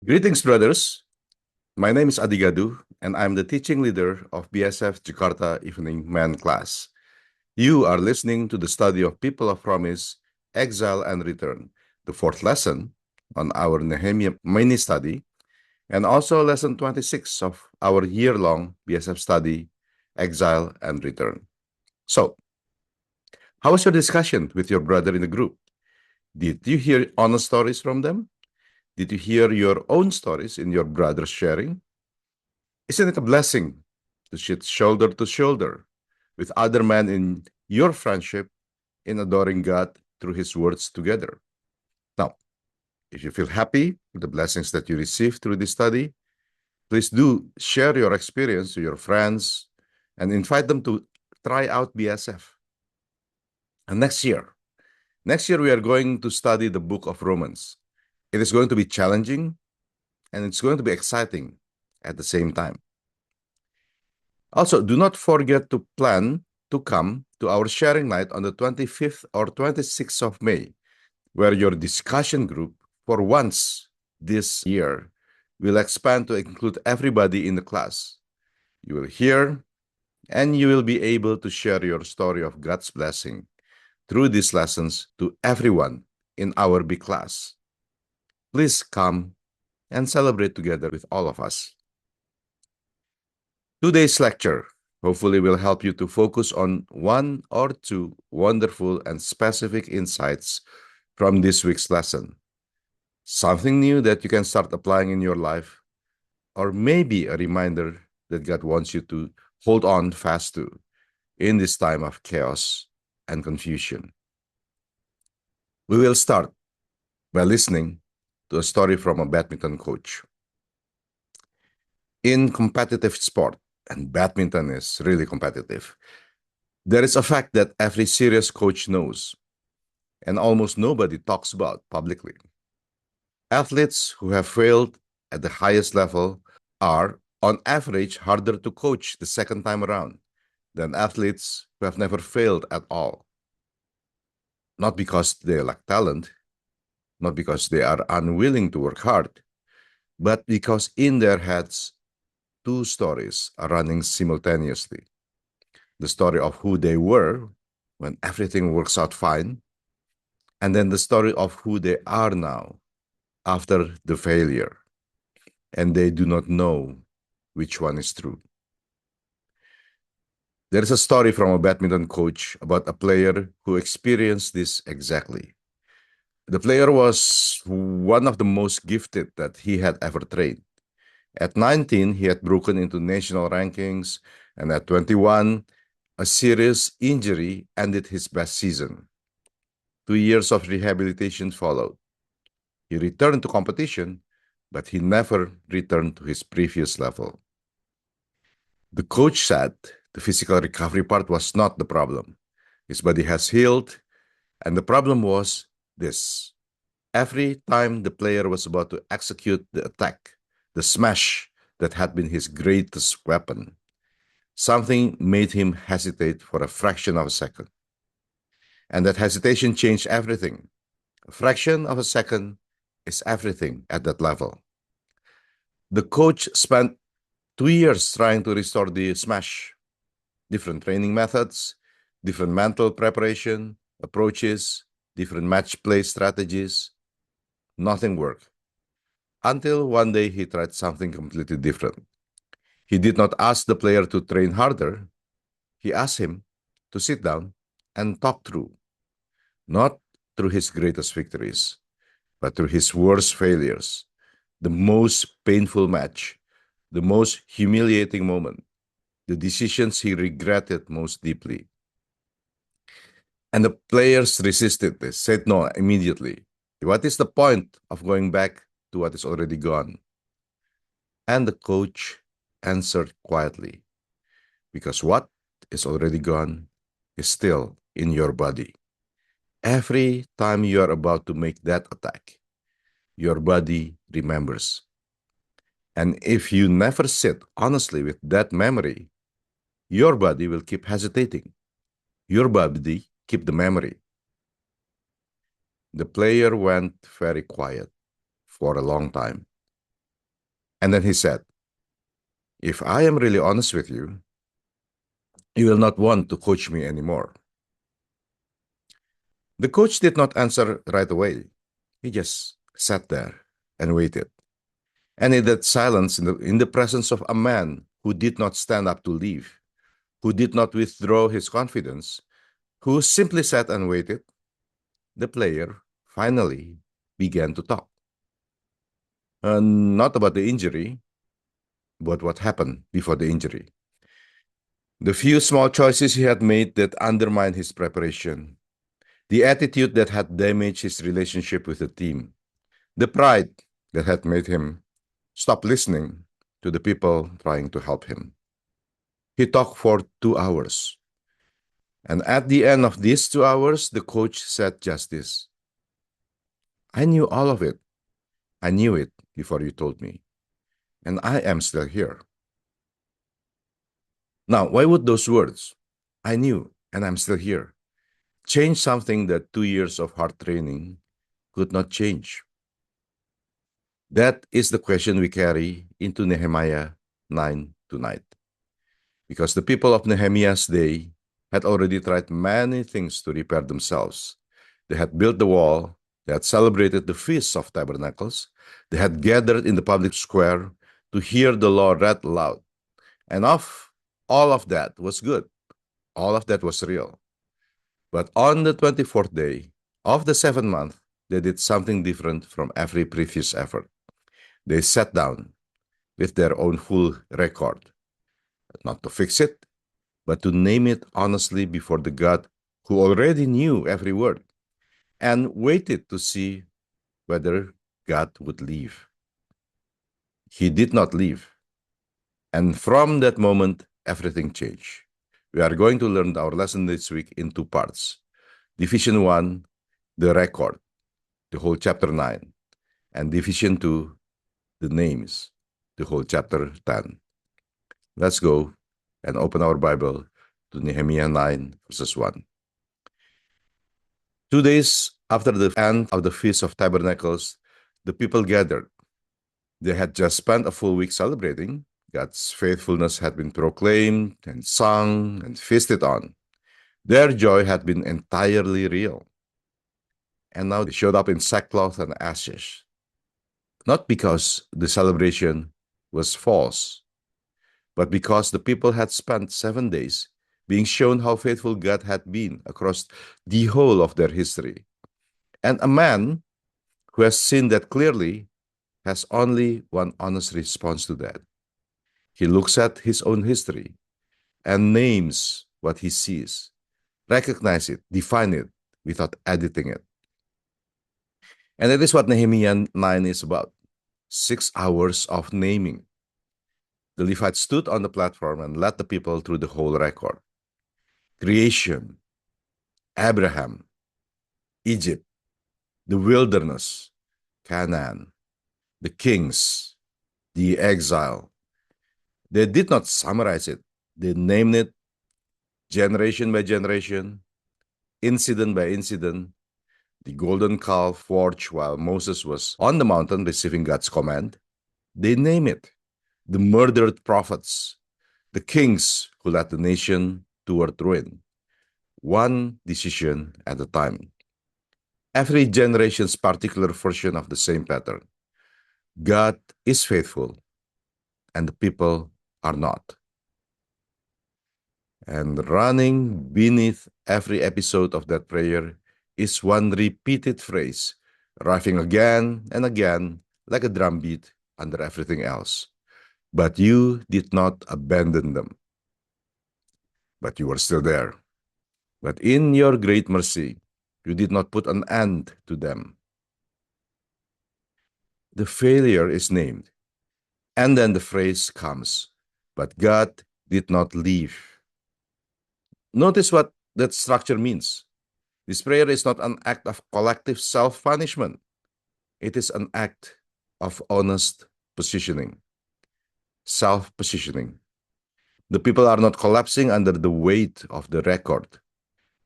Greetings, brothers. My name is Adhi Gaduh, and I'm the teaching leader of BSF Jakarta Evening Man class. You are listening to the study of People of Promise, Exile and Return, the fourth lesson on our Nehemiah mini study, and also lesson 26 of our year-long BSF study, Exile and Return. So, how was your discussion with your brother in the group? Did you hear honest stories from them? Did you hear your own stories in your brother's sharing? Isn't it a blessing to sit shoulder to shoulder with other men in your friendship in adoring God through His words together? Now, if you feel happy with the blessings that you receive through this study, please do share your experience to your friends and invite them to try out BSF. And next year we are going to study the book of Romans. It is going to be challenging and it's going to be exciting at the same time. Also, do not forget to plan to come to our sharing night on the 25th or 26th of May, where your discussion group, for once this year, will expand to include everybody in the class. You will hear and you will be able to share your story of God's blessing through these lessons to everyone in our big class. Please come and celebrate together with all of us. Today's lecture hopefully will help you to focus on one or two wonderful and specific insights from this week's lesson. Something new that you can start applying in your life, or maybe a reminder that God wants you to hold on fast to in this time of chaos and confusion. We will start by listening to a story from a badminton coach. In competitive sport, and badminton is really competitive, there is a fact that every serious coach knows, and almost nobody talks about publicly. Athletes who have failed at the highest level are, on average, harder to coach the second time around than athletes who have never failed at all. Not because they lack talent, not because they are unwilling to work hard, but because in their heads, two stories are running simultaneously. The story of who they were when everything works out fine, and then the story of who they are now after the failure. And they do not know which one is true. There is a story from a badminton coach about a player who experienced this exactly. The player was one of the most gifted that he had ever trained. At 19, he had broken into national rankings, and at 21, a serious injury ended his best season. 2 years of rehabilitation followed. He returned to competition, but he never returned to his previous level. The coach said the physical recovery part was not the problem. His body has healed, and the problem was this. Every time the player was about to execute the attack, the smash that had been his greatest weapon, something made him hesitate for a fraction of a second. And that hesitation changed everything. A fraction of a second is everything at that level. The coach spent 2 years trying to restore the smash. Different training methods, different mental preparation, approaches, different match play strategies. Nothing worked. Until one day he tried something completely different. He did not ask the player to train harder. He asked him to sit down and talk through, not through his greatest victories, but through his worst failures, the most painful match, the most humiliating moment, the decisions he regretted most deeply. And the players resisted this, said no immediately. What is the point of going back to what is already gone? And the coach answered quietly, because what is already gone is still in your body. Every time you are about to make that attack, your body remembers. And if you never sit honestly with that memory, your body will keep hesitating. Your body keep the memory. The player went very quiet for a long time. And then he said, "If I am really honest with you, you will not want to coach me anymore." The coach did not answer right away. He just sat there and waited. And in that silence, in the presence of a man who did not stand up to leave, who did not withdraw his confidence, who simply sat and waited, the player finally began to talk. Not about the injury, but what happened before the injury. The few small choices he had made that undermined his preparation, the attitude that had damaged his relationship with the team, the pride that had made him stop listening to the people trying to help him. He talked for 2 hours. And at the end of these 2 hours, the coach said just this: "I knew all of it. I knew it before you told me. And I am still here." Now, why would those words, "I knew and I'm still here," change something that 2 years of hard training could not change? That is the question we carry into Nehemiah 9 tonight. Because the people of Nehemiah's day had already tried many things to repair themselves. They had built the wall, they had celebrated the Feast of Tabernacles, they had gathered in the public square to hear the law read aloud. And all of that was good. All of that was real. But on the 24th day of the 7th month, they did something different from every previous effort. They sat down with their own full record, not to fix it, but to name it honestly before the God who already knew every word, and waited to see whether God would leave. He did not leave. And from that moment, everything changed. We are going to learn our lesson this week in two parts. Division 1, the record, the whole chapter 9. And Division 2, the names, the whole chapter 10. Let's go and open our Bible to Nehemiah 9, verses 1. 2 days after the end of the Feast of Tabernacles, the people gathered. They had just spent a full week celebrating. God's faithfulness had been proclaimed and sung and feasted on. Their joy had been entirely real. And now they showed up in sackcloth and ashes. Not because the celebration was false, but because the people had spent 7 days being shown how faithful God had been across the whole of their history. And a man who has seen that clearly has only one honest response to that. He looks at his own history and names what he sees, recognize it, define it without editing it. And that is what Nehemiah 9 is about. 6 hours of naming. The Levites stood on the platform and led the people through the whole record. Creation, Abraham, Egypt, the wilderness, Canaan, the kings, the exile. They did not summarize it. They named it generation by generation, incident by incident. The golden calf forged while Moses was on the mountain receiving God's command. They name it. The murdered prophets, the kings who led the nation toward ruin. One decision at a time. Every generation's particular version of the same pattern. God is faithful, and the people are not. And running beneath every episode of that prayer is one repeated phrase, arriving again and again like a drumbeat under everything else. But you did not abandon them. But you were still there. But in your great mercy, you did not put an end to them. The failure is named. And then the phrase comes, but God did not leave. Notice what that structure means. This prayer is not an act of collective self-punishment. It is an act of honest positioning, self-positioning. The people are not collapsing under the weight of the record.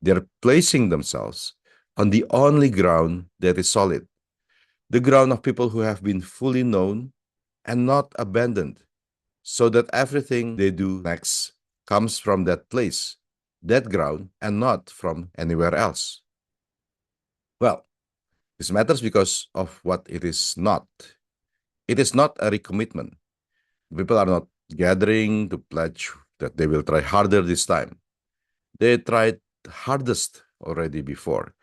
They're placing themselves on the only ground that is solid, the ground of people who have been fully known, and not abandoned, so that everything they do next comes from that place, that ground, and not from anywhere else. Well, this matters because of what it is not. It is not a recommitment. People are not gathering to pledge that they will try harder this time. They tried hardest already before.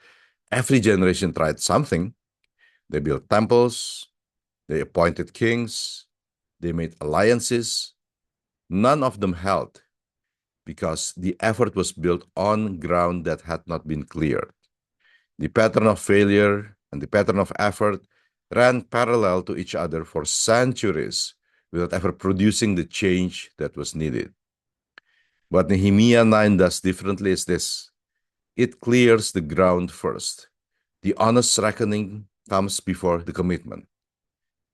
Every generation tried something. They built temples, they appointed kings, they made alliances. None of them held because the effort was built on ground that had not been cleared. The pattern of failure and the pattern of effort ran parallel to each other for centuries without ever producing the change that was needed. What Nehemiah 9 does differently is this: it clears the ground first. The honest reckoning comes before the commitment.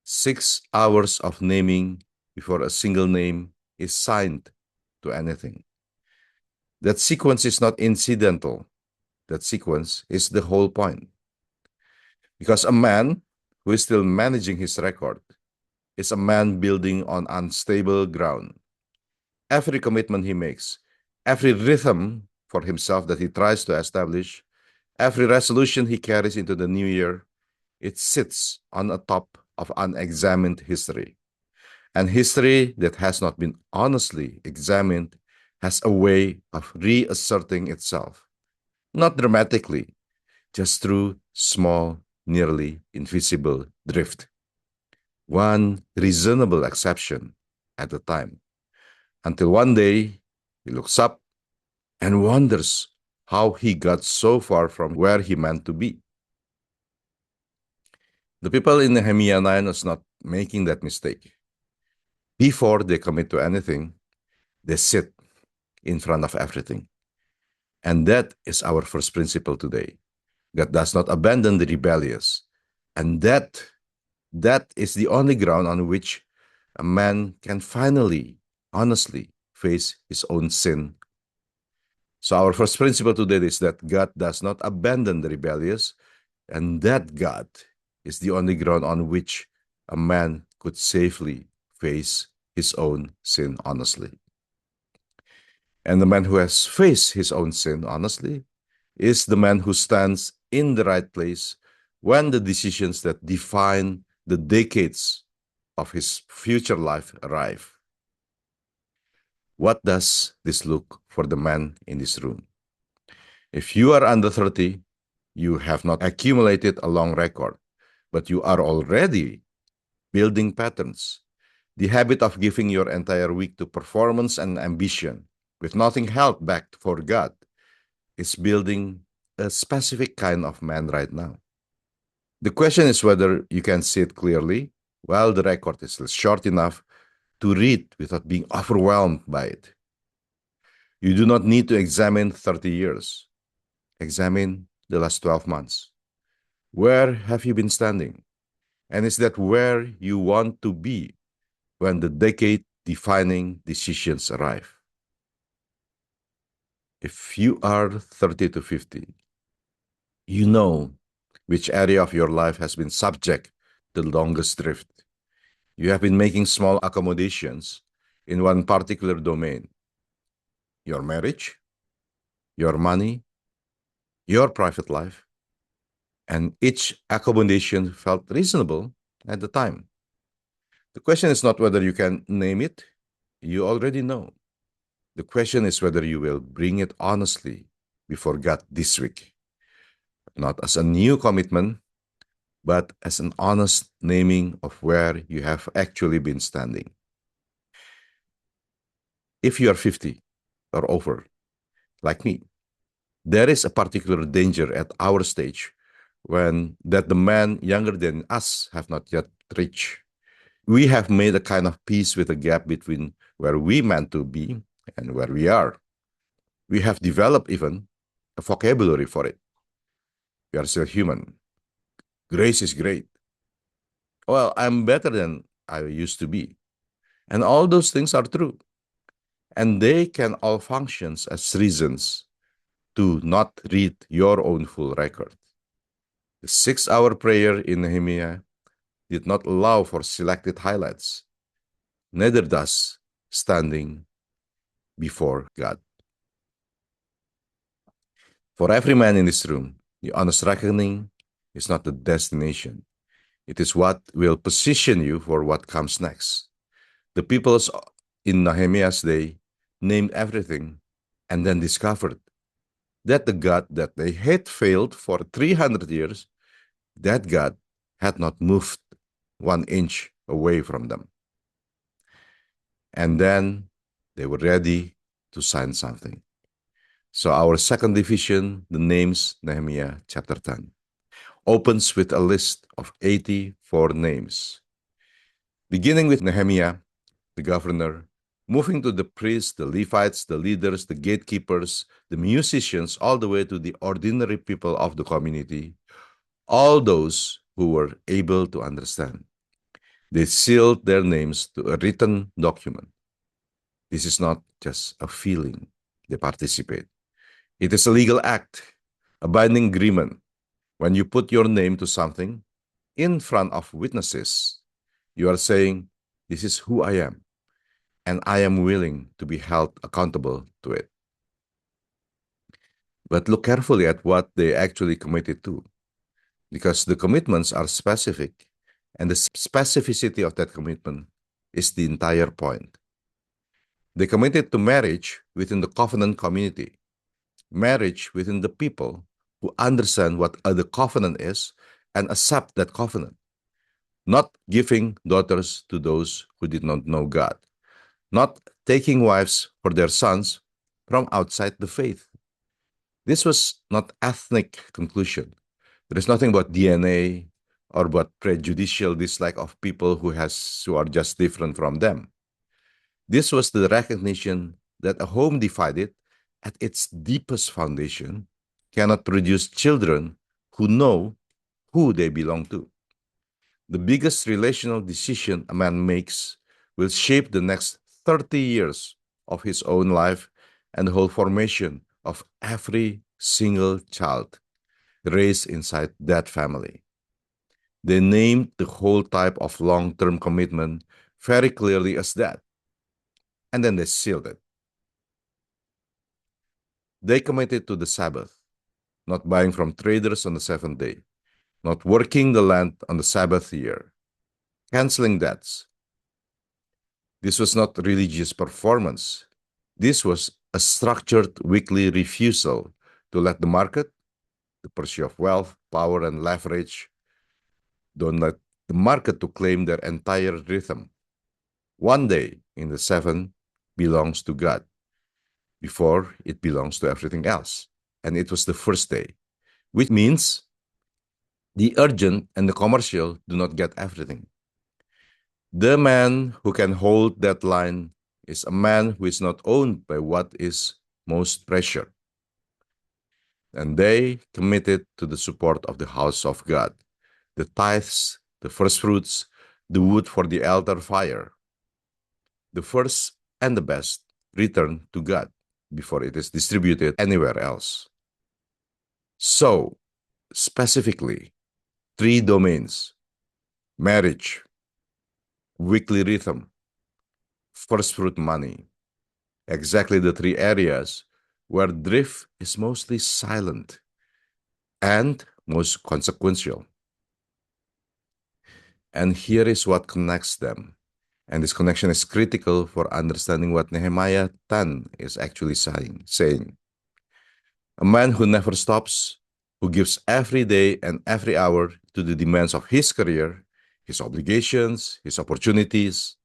6 hours of naming before a single name is signed to anything. That sequence is not incidental. That sequence is the whole point. Because a man who is still managing his record is a man building on unstable ground. Every commitment he makes, every rhythm for himself that he tries to establish, every resolution he carries into the new year, it sits on a top of unexamined history. And history that has not been honestly examined has a way of reasserting itself, not dramatically, just through small, nearly invisible drift. One reasonable exception at a time, until one day he looks up and wonders how he got so far from where he meant to be. The people in Nehemiah 9 was not making that mistake. Before they commit to anything, they sit in front of everything. And that is our first principle today. God does not abandon the rebellious. And that is the only ground on which a man can finally, honestly face his own sin. So our first principle today is that God does not abandon the rebellious, and that God is the only ground on which a man could safely face his own sin honestly. And the man who has faced his own sin honestly is the man who stands in the right place when the decisions that define the decades of his future life arrive. What does this look for the man in this room? If you are under 30, you have not accumulated a long record, but you are already building patterns. The habit of giving your entire week to performance and ambition with nothing held back for God is building a specific kind of man right now. The question is whether you can see it clearly while the record is short enough to read without being overwhelmed by it. You do not need to examine 30 years. Examine the last 12 months. Where have you been standing? And is that where you want to be when the decade-defining decisions arrive? If you are 30 to 50, you know which area of your life has been subject to the longest drift. You have been making small accommodations in one particular domain: your marriage, your money, your private life, and each accommodation felt reasonable at the time. The question is not whether you can name it, you already know. The question is whether you will bring it honestly before God this week, not as a new commitment, but as an honest naming of where you have actually been standing. If you are 50 or over, like me, there is a particular danger at our stage when that the men younger than us have not yet reached. We have made a kind of peace with the gap between where we meant to be and where we are. We have developed even a vocabulary for it. We are still human. Grace is great. Well, I'm better than I used to be. And all those things are true. And they can all function as reasons to not read your own full record. The 6 hour prayer in Nehemiah did not allow for selected highlights. Neither does standing before God. For every man in this room, the honest reckoning is not the destination. It is what will position you for what comes next. The peoples in Nehemiah's day named everything and then discovered that the God that they had failed for 300 years, that God had not moved 1 inch away from them. And then they were ready to sign something. So our second division, the names Nehemiah chapter 10, opens with a list of 84 names, beginning with Nehemiah, the governor, moving to the priests, the Levites, the leaders, the gatekeepers, the musicians, all the way to the ordinary people of the community, all those who were able to understand. They sealed their names to a written document. This is not just a feeling, they participate. It is a legal act, a binding agreement. When you put your name to something in front of witnesses, you are saying, this is who I am, and I am willing to be held accountable to it. But look carefully at what they actually committed to, because the commitments are specific, and the specificity of that commitment is the entire point. They committed to marriage within the covenant community, marriage within the people who understand what the covenant is and accept that covenant, not giving daughters to those who did not know God, not taking wives for their sons from outside the faith. This was not ethnic conclusion. There is nothing about DNA or about prejudicial dislike of people who are just different from them. This was the recognition that a home divided at its deepest foundation cannot produce children who know who they belong to. The biggest relational decision a man makes will shape the next 30 years of his own life and the whole formation of every single child raised inside that family. They named the whole type of long-term commitment very clearly as that, and then they sealed it. They committed to the Sabbath, not buying from traders on the seventh day, not working the land on the Sabbath year, canceling debts. This was not religious performance. This was a structured weekly refusal to let the market, the pursuit of wealth, power, and leverage, don't let the market to claim their entire rhythm. One day in the seven belongs to God before it belongs to everything else. And it was the first day, which means the urgent and the commercial do not get everything. The man who can hold that line is a man who is not owned by what is most precious. And they committed to the support of the house of God, the tithes, the first fruits, the wood for the altar fire. The first and the best return to God before it is distributed anywhere else. So, specifically, 3 domains: marriage, weekly rhythm, first fruit money. Exactly the 3 areas where drift is mostly silent and most consequential. And here is what connects them. And this connection is critical for understanding what Nehemiah 10 is actually saying. A man who never stops, who gives every day and every hour to the demands of his career, his obligations, his opportunities,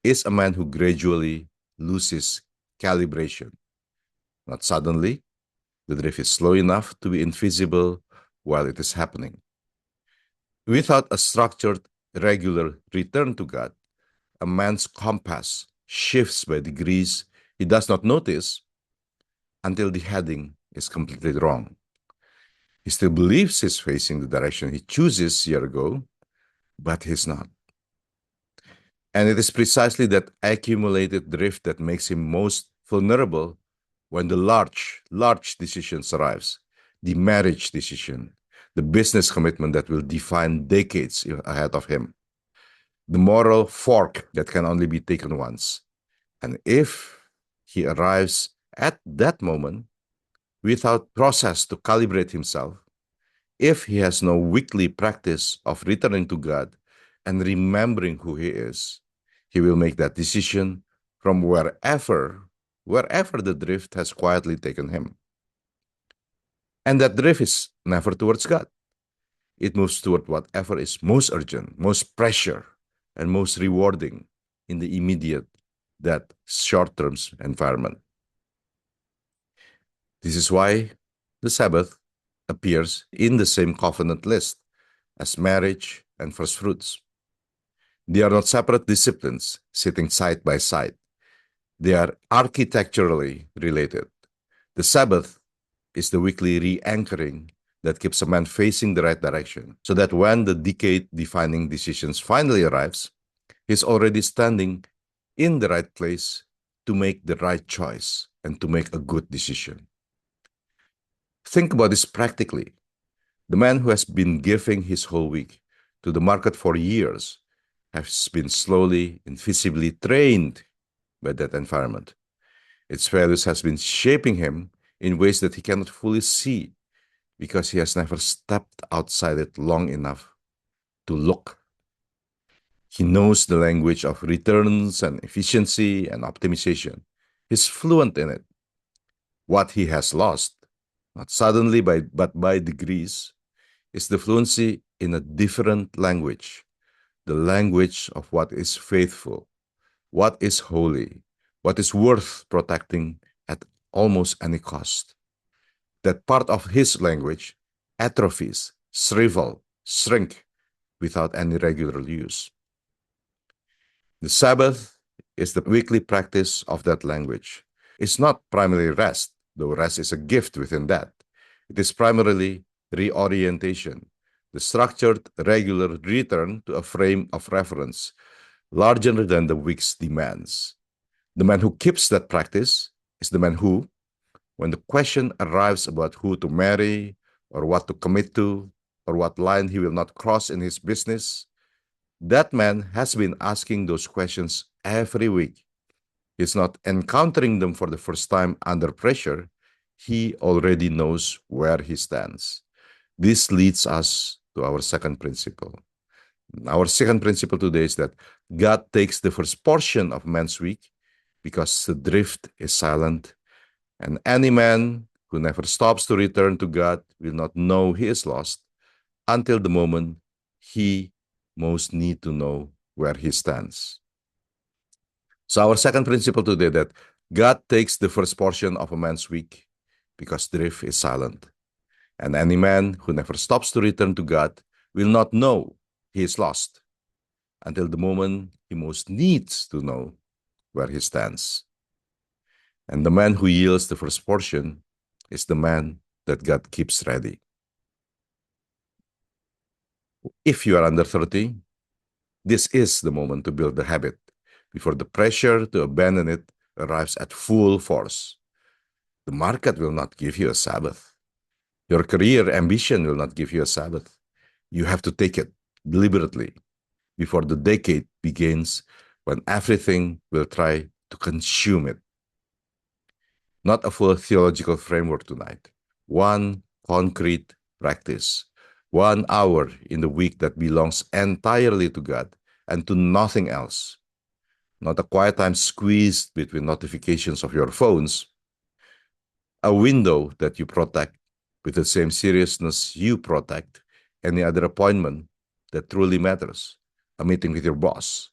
is a man who gradually loses calibration. Not suddenly, the drift is slow enough to be invisible while it is happening. Without a structured, regular return to God, a man's compass shifts by degrees he does not notice until the heading is completely wrong. He still believes he's facing the direction he chooses years ago, but he's not. And it is precisely that accumulated drift that makes him most vulnerable when the large decisions arrives. The marriage decision, the business commitment that will define decades ahead of him, the moral fork that can only be taken once. And if he arrives at that moment without process to calibrate himself, if he has no weekly practice of returning to God and remembering who he is, he will make that decision from wherever the drift has quietly taken him. And that drift is never towards God. It moves toward whatever is most urgent, most pressure, and most rewarding in the immediate, that short-term environment. This is why the Sabbath appears in the same covenant list as marriage and first fruits. They are not separate disciplines sitting side by side. They are architecturally related. The Sabbath is the weekly re-anchoring that keeps a man facing the right direction, so that when the decade-defining decisions finally arrives, he's already standing in the right place to make the right choice and to make a good decision. Think about this practically. The man who has been giving his whole week to the market for years has been slowly and visibly trained by that environment. Its values has been shaping him in ways that he cannot fully see because he has never stepped outside it long enough to look. He knows the language of returns and efficiency and optimization. He's fluent in it. What he has lost, not suddenly but by degrees, is the fluency in a different language, the language of what is faithful, what is holy, what is worth protecting at almost any cost. That part of his language atrophies, shrink without any regular use. The Sabbath is the weekly practice of that language. It's not primarily rest, though rest is a gift within that. It is primarily reorientation, the structured, regular return to a frame of reference larger than the week's demands. The man who keeps that practice is the man who, when the question arrives about who to marry or what to commit to or what line he will not cross in his business, that man has been asking those questions every week. He's not encountering them for the first time under pressure. He already knows where he stands. This leads us to our second principle. Our second principle today is that God takes the first portion of man's week because the drift is silent, and any man who never stops to return to God will not know he is lost until the moment he most need to know where he stands. So our second principle today, that God takes the first portion of a man's week because drift is silent. And any man who never stops to return to God will not know he is lost until the moment he most needs to know where he stands. And the man who yields the first portion is the man that God keeps ready. If you are under 30, this is the moment to build the habit before the pressure to abandon it arrives at full force. The market will not give you a Sabbath. Your career ambition will not give you a Sabbath. You have to take it deliberately before the decade begins, when everything will try to consume it. Not a full theological framework tonight. One concrete practice. 1 hour in the week that belongs entirely to God and to nothing else. Not a quiet time squeezed between notifications of your phones. A window that you protect with the same seriousness you protect any other appointment that truly matters. A meeting with your boss.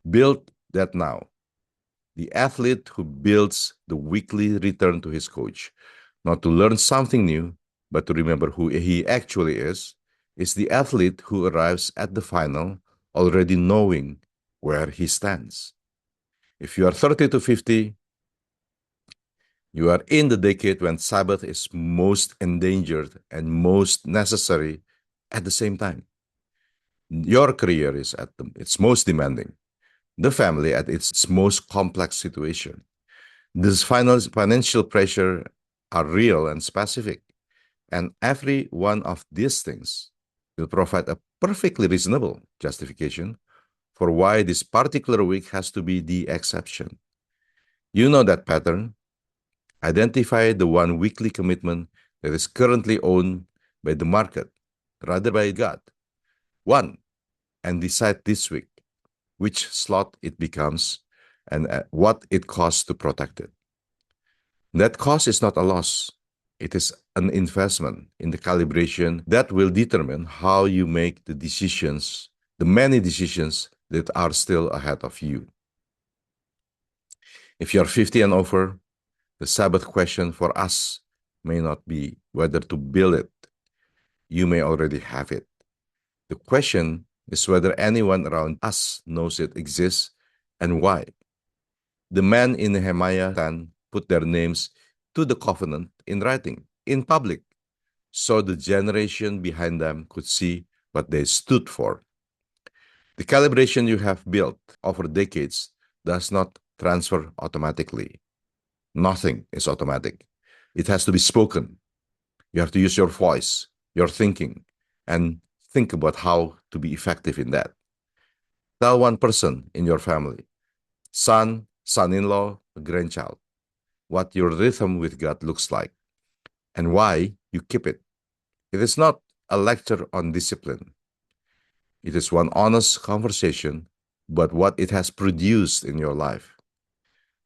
Build that now. The athlete who builds the weekly return to his coach, not to learn something new, but to remember who he actually is the athlete who arrives at the final already knowing where he stands. If you are 30 to 50, you are in the decade when Sabbath is most endangered and most necessary at the same time. Your career is at its most demanding. The family at its most complex situation. These financial pressure are real and specific. And every one of these things will provide a perfectly reasonable justification for why this particular week has to be the exception. You know that pattern. Identify the one weekly commitment that is currently owned by the market rather by God. One, and decide this week which slot it becomes and what it costs to protect it. That cost is not a loss. It is an investment in the calibration that will determine how you make the decisions, the many decisions that are still ahead of you. If you're 50 and over, the Sabbath question for us may not be whether to build it. You may already have it. The question is whether anyone around us knows it exists and why. The men in Nehemiah 10 put their names to the covenant in writing, in public, so the generation behind them could see what they stood for. The calibration you have built over decades does not transfer automatically. Nothing is automatic. It has to be spoken. You have to use your voice, your thinking, and think about how to be effective in that. Tell one person in your family, son, son-in-law, grandchild, what your rhythm with God looks like and why you keep it. It is not a lecture on discipline. It is one honest conversation about what it has produced in your life.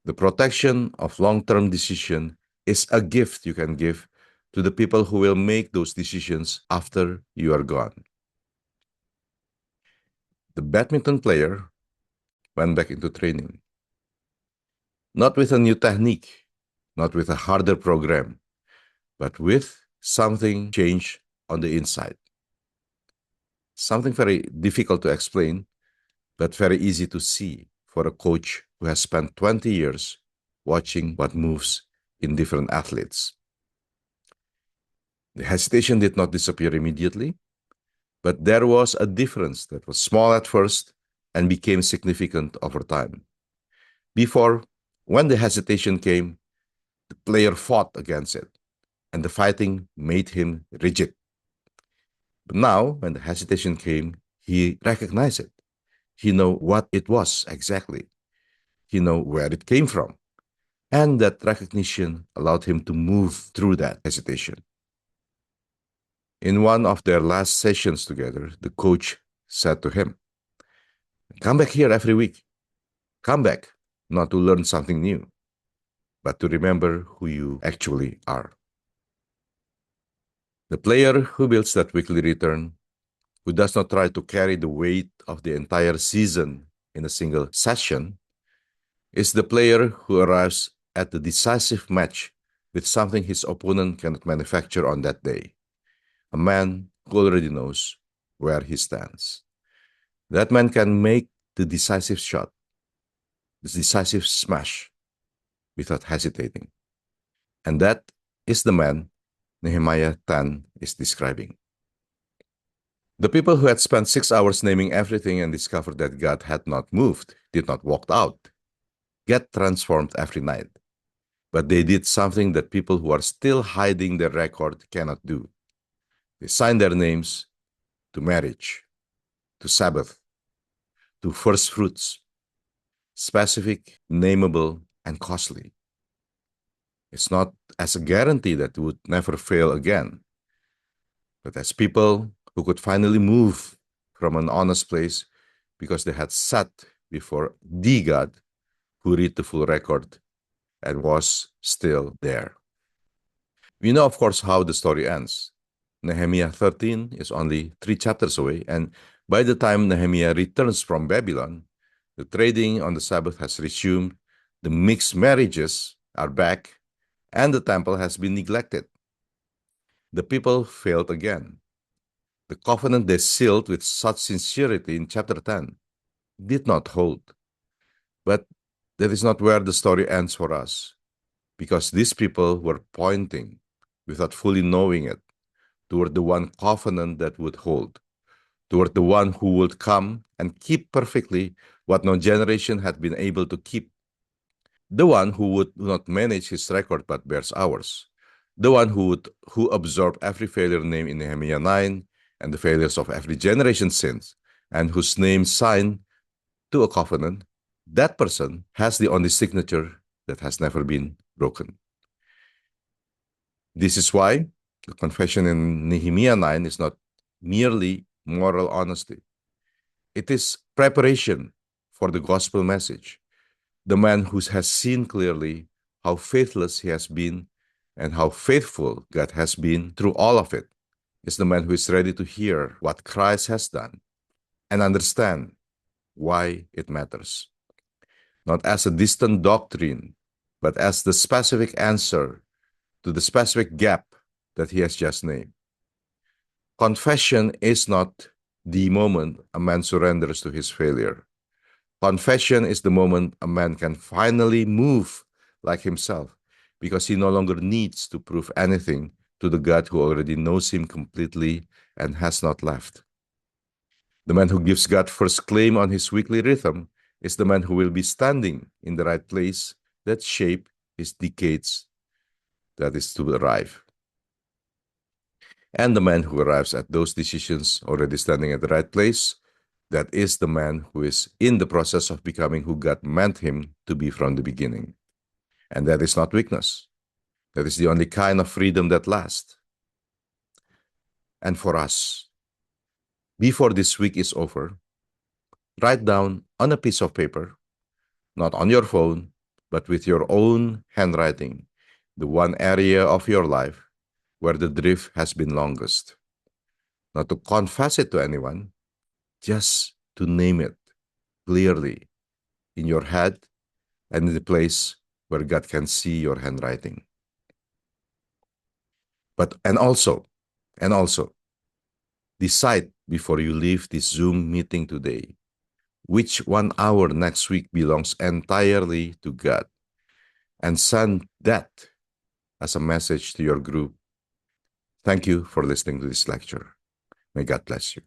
The protection of long-term decision is a gift you can give to the people who will make those decisions after you are gone. The badminton player went back into training, not with a new technique, not with a harder program, but with something changed on the inside. Something very difficult to explain, but very easy to see for a coach who has spent 20 years watching what moves in different athletes. The hesitation did not disappear immediately, but there was a difference that was small at first and became significant over time. Before, when the hesitation came, the player fought against it, and the fighting made him rigid. But now, when the hesitation came, he recognized it. He knew what it was exactly. He knew where it came from. And that recognition allowed him to move through that hesitation. In one of their last sessions together, the coach said to him, "Come back here every week. Come back, not to learn something new, but to remember who you actually are." The player who builds that weekly return, who does not try to carry the weight of the entire season in a single session, is the player who arrives at the decisive match with something his opponent cannot manufacture on that day. A man who already knows where he stands. That man can make the decisive shot, the decisive smash, without hesitating. And that is the man Nehemiah 10 is describing. The people who had spent 6 hours naming everything and discovered that God had not moved, did not walk out, get transformed every night. But they did something that people who are still hiding their record cannot do. They signed their names to marriage, to Sabbath, to first fruits, specific, nameable, and costly. It's not as a guarantee that it would never fail again, but as people who could finally move from an honest place because they had sat before the God who read the full record and was still there. We know, of course, how the story ends. Nehemiah 13 is only 3 chapters away, and by the time Nehemiah returns from Babylon, the trading on the Sabbath has resumed, the mixed marriages are back, and the temple has been neglected. The people failed again. The covenant they sealed with such sincerity in chapter 10 did not hold. But that is not where the story ends for us, because these people were pointing, without fully knowing it, toward the one covenant that would hold, toward the one who would come and keep perfectly what no generation had been able to keep, the one who would not manage his record but bears ours, the one who absorbed every failure name in Nehemiah 9 and the failures of every generation since, and whose name signed to a covenant, that person has the only signature that has never been broken. This is why the confession in Nehemiah 9 is not merely moral honesty. It is preparation for the gospel message. The man who has seen clearly how faithless he has been and how faithful God has been through all of it is the man who is ready to hear what Christ has done and understand why it matters. Not as a distant doctrine, but as the specific answer to the specific gap that he has just named. Confession is not the moment a man surrenders to his failure. Confession is the moment a man can finally move like himself because he no longer needs to prove anything to the God who already knows him completely and has not left. The man who gives God first claim on his weekly rhythm is the man who will be standing in the right place that shape his decades that is to arrive. And the man who arrives at those decisions already standing at the right place, that is the man who is in the process of becoming who God meant him to be from the beginning. And that is not weakness. That is the only kind of freedom that lasts. And for us, before this week is over, write down on a piece of paper, not on your phone, but with your own handwriting, the one area of your life where the drift has been longest. Not to confess it to anyone, just to name it clearly in your head and in the place where God can see your handwriting. And also, decide before you leave this Zoom meeting today, which 1 hour next week belongs entirely to God, and send that as a message to your group. Thank you for listening to this lecture. May God bless you.